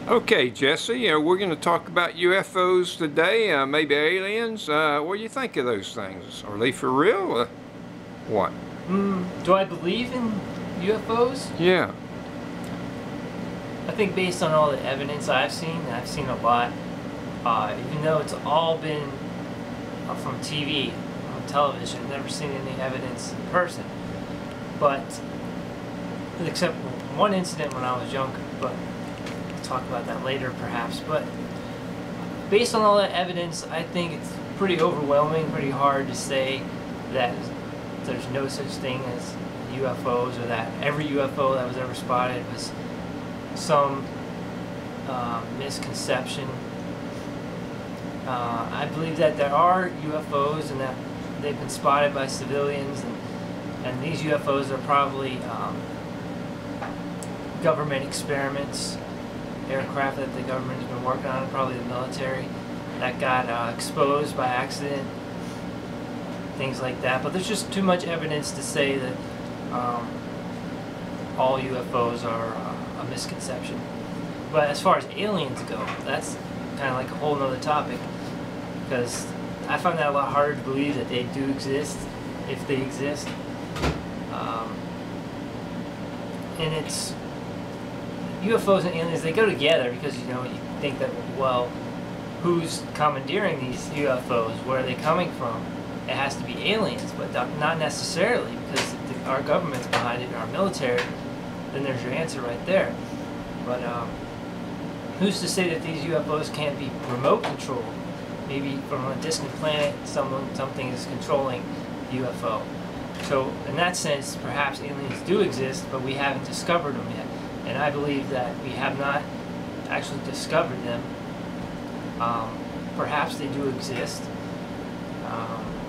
Okay, Jesse, we're going to talk about UFOs today, maybe aliens. What do you think of those things? Are they for real? What? Do I believe in UFOs? Yeah. I think based on all the evidence I've seen a lot, even though it's all been from TV, on television, I've never seen any evidence in person. But, except one incident when I was younger, but we'll talk about that later perhaps. But based on all that evidence, I think it's pretty overwhelming, pretty hard to say that there's no such thing as UFOs, or that every UFO that was ever spotted was some misconception. I believe that there are UFOs and that they've been spotted by civilians, and these UFOs are probably government experiments, aircraft that the government has been working on, probably the military, that got exposed by accident, things like that. But there's just too much evidence to say that all UFOs are a misconception. But as far as aliens go, that's kind of like a whole nother topic, because I find that a lot harder to believe that they do exist, if they exist. And it's UFOs and aliens, they go together, because you think that, well, who's commandeering these UFOs? Where are they coming from? It has to be aliens, but not necessarily, because if our government's behind it, our military, then there's your answer right there. But who's to say that these UFOs can't be remote controlled? Maybe from a distant planet, something is controlling the UFO. So in that sense, perhaps aliens do exist, but we haven't discovered them yet. And I believe that we have not actually discovered them. Perhaps they do exist.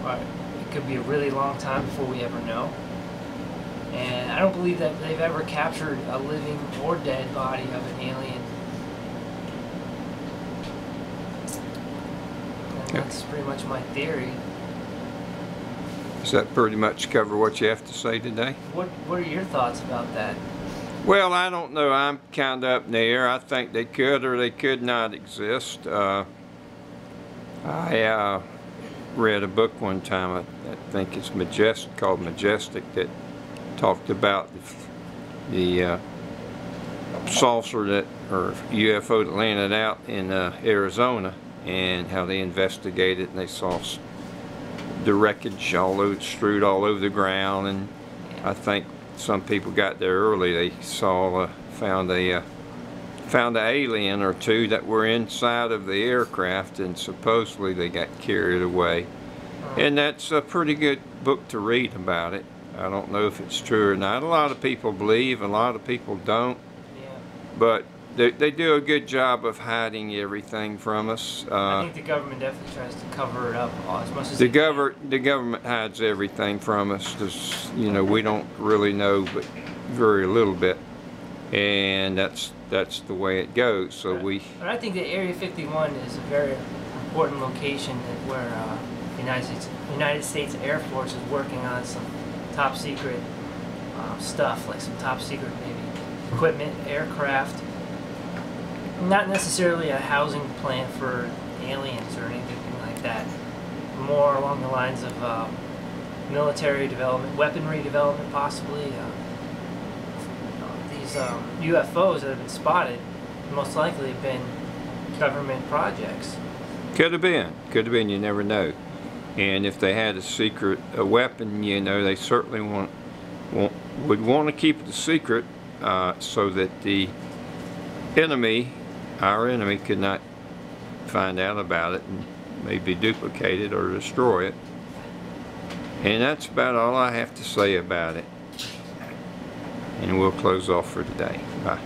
But it could be a really long time before we ever know. And I don't believe that they've ever captured a living or dead body of an alien. And that's pretty much my theory. Does that pretty much cover what you have to say today? What are your thoughts about that? Well, I don't know. I'm kind of up in the air. I think they could or they could not exist. I read a book one time, I think it's called Majestic, that talked about the saucer or UFO that landed out in Arizona, and how they investigated and they saw the wreckage strewed all over the ground. And I think some people got there early. They found an alien or two that were inside of the aircraft, and supposedly they got carried away. And that's a pretty good book to read about it. I don't know if it's true or not. A lot of people believe, a lot of people don't. Yeah. But they do a good job of hiding everything from us. I think the government definitely tries to cover it up as much as the government hides everything from us, because we don't really know but very little bit, and that's the way it goes. So But I think that Area 51 is a very important location where the United States Air Force is working on some top secret stuff, like some top secret maybe equipment, aircraft. Not necessarily a housing plan for aliens or anything like that. More along the lines of military development, weaponry development possibly. These UFOs that have been spotted most likely have been government projects. Could have been, you never know. And if they had a weapon, they certainly would want to keep it a secret, so that the enemy, our enemy, could not find out about it and maybe duplicate it or destroy it. And that's about all I have to say about it. And we'll close off for today. Bye.